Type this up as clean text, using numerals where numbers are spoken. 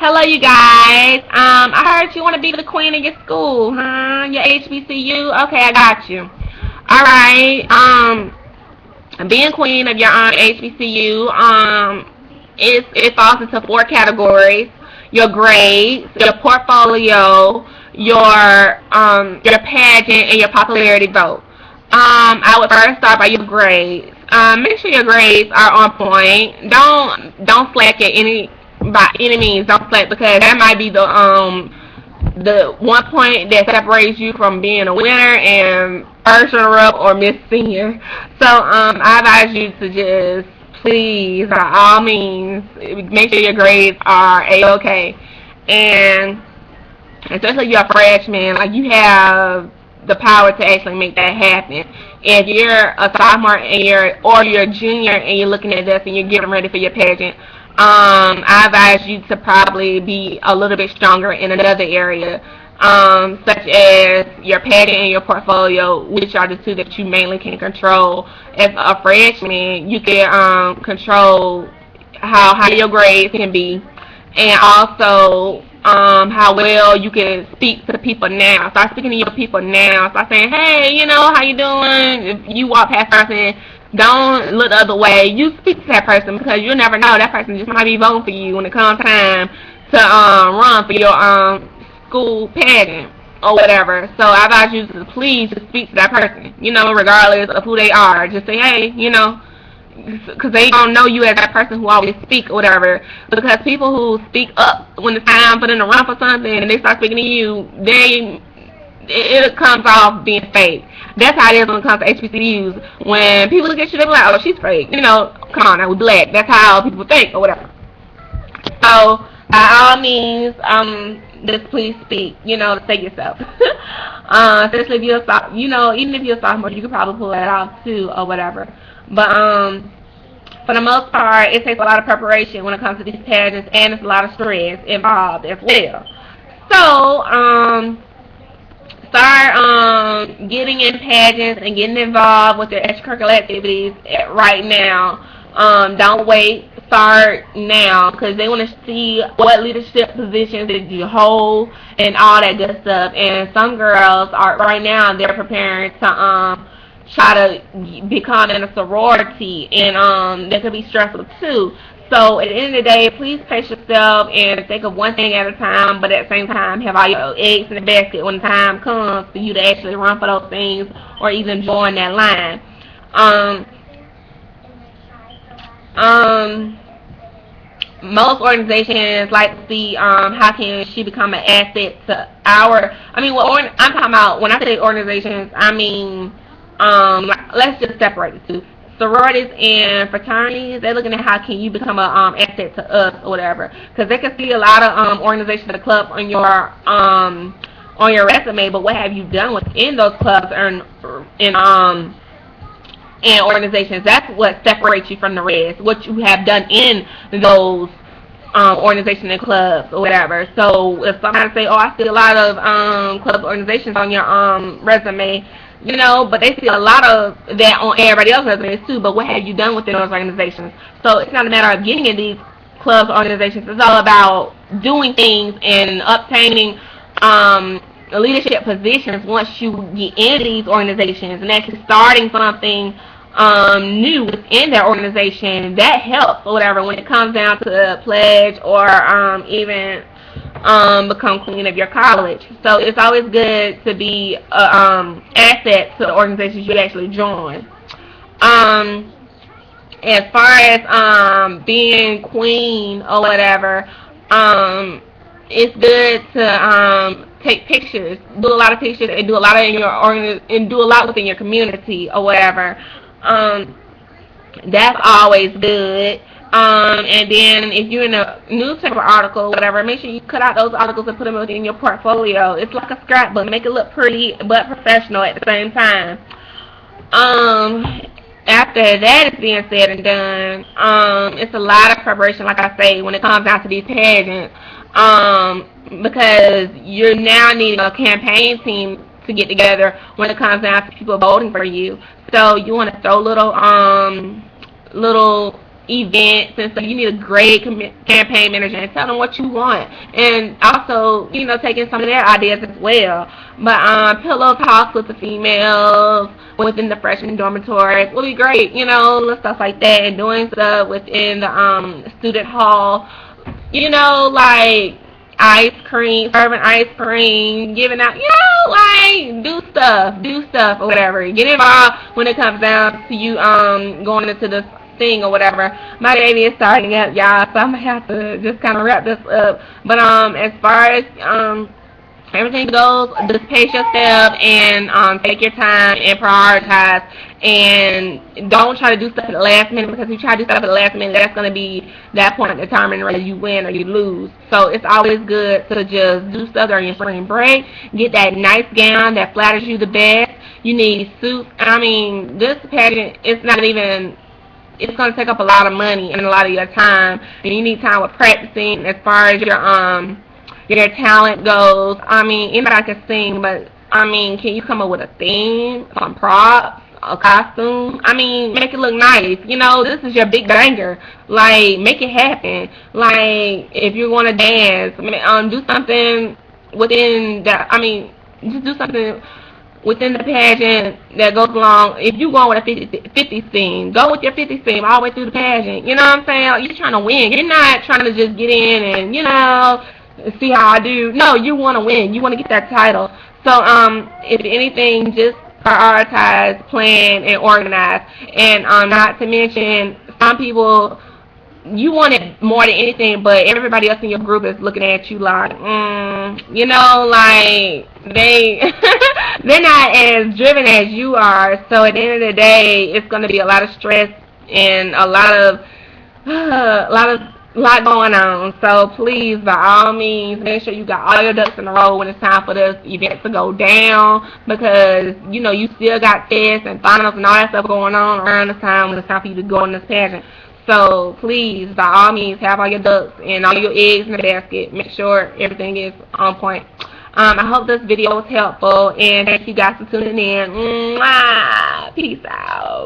Hello, you guys. I heard you want to be the queen of your school, huh? Your HBCU. Okay, I got you. All right. Being queen of your HBCU, it falls into four categories: your grades, your portfolio, your pageant, and your popularity vote. I would first start by your grades. Make sure your grades are on point. Don't slack at any by any means. Don't slack because that might be the one point that separates you from being a winner and first runner up or Miss Senior. So I advise you to just please, by all means, make sure your grades are a-okay. And especially if you're a freshman, like you have the power to actually make that happen. If you're a sophomore or you're a junior and you're looking at this and you're getting ready for your pageant, I advise you to probably be a little bit stronger in another area, such as your pageant and your portfolio, which are the two that you mainly can control. As a freshman, you can control how your grades can be, and also how well you can speak to the people now. Start speaking to your people now. Start saying, hey, how you doing? If you walk past a person, don't look the other way. You speak to that person because you'll never know. That person just might be voting for you when it comes time to run for your school pageant or whatever. So I advise you to please just speak to that person, regardless of who they are. Just say, hey, because they don't know you as that person who always speak or whatever. Because people who speak up when it's time for them to run for something and they start speaking to you, it comes off being fake. That's how it is when it comes to HBCUs. When people look at you, they be like, "Oh, she's fake." Come on, now we black. That's how people think or whatever. So by all means, just please speak. Say yourself. Especially if you're a even if you're a sophomore, you could probably pull that off too or whatever. But for the most part, it takes a lot of preparation when it comes to these pageants, and it's a lot of stress involved as well. So start getting in pageants and getting involved with your extracurricular activities right now. Don't wait. Start now because they want to see what leadership positions that you hold and all that good stuff. And some girls are right now they're preparing to try to become in a sorority, and that could be stressful too. So at the end of the day, please pace yourself and think of one thing at a time, but at the same time have all your eggs in the basket when the time comes for you to actually run for those things or even join that line. Um, Most organizations like to see how can she become an asset to our. I mean, I'm talking about when I say organizations, I mean let's just separate the two. Sororities and fraternities, they're looking at how can you become a asset to us or whatever, because they can see a lot of organizations and clubs on your resume, but what have you done within those clubs and organizations? That's what separates you from the rest. What you have done in those organizations and clubs or whatever. So if somebody say, "Oh, I see a lot of club organizations on your resume," but they see a lot of that on everybody else's resumes too. But what have you done within those organizations? So it's not a matter of getting in these clubs, organizations. It's all about doing things and obtaining leadership positions once you get into these organizations and actually starting something new within their organization. That helps or whatever when it comes down to a pledge or even become queen of your college. So it's always good to be an asset to the organizations you actually join. Um, as far as being queen or whatever, it's good to take pictures, do a lot of pictures, and do a lot of and do a lot within your community or whatever. Um, that's always good. And then if you're in a newspaper article or whatever, make sure you cut out those articles and put them within your portfolio. It's like a scrapbook. Make it look pretty but professional at the same time. Um, After that is being said and done, it's a lot of preparation, like I say, when it comes down to these pageants, because you're now needing a campaign team to get together when it comes down to people voting for you. So you want to throw little events, and so you need a great campaign manager and tell them what you want, and also, taking some of their ideas as well. But pillow talks with the females within the freshman dormitories will be great, stuff like that, and doing stuff within the student hall, like serving ice cream, giving out, like do stuff or whatever. Get involved when it comes down to you going into this thing or whatever. My baby is starting up, y'all, so I'm gonna have to just kind of wrap this up. But as far as everything goes, just pace yourself and take your time and prioritize, and don't try to do stuff at the last minute, because if you try to do stuff at the last minute, that's going to be that point determining whether you win or you lose. So it's always good to just do stuff during your spring break. Get that nice gown that flatters you the best. You need suits. I mean, this pageant, it's going to take up a lot of money and a lot of your time, and you need time with practicing as far as your talent goes. I mean, anybody can sing, but I mean, can you come up with a theme, some props, a costume? I mean, make it look nice. This is your big banger. Like, make it happen. Like, if you want to dance, do something within that. I mean, just do something within the pageant that goes along. If you go with a 50 theme, go with your 50 theme all the way through the pageant. You know what I'm saying? You're trying to win. You're not trying to just get in and, see how I do. No, you want to win. You want to get that title. So, if anything, just prioritize, plan, and organize. And not to mention, some people, you want it more than anything, but everybody else in your group is looking at you like, like they're not as driven as you are. So at the end of the day, it's going to be a lot of stress and a lot going on. So please, by all means, make sure you got all your ducks in a row when it's time for this event to go down, because you still got tests and finals and all that stuff going on around this time when it's time for you to go in this pageant. So please, by all means, have all your ducks and all your eggs in the basket. Make sure everything is on point. I hope this video was helpful, and thank you guys for tuning in. Mwah! Peace out.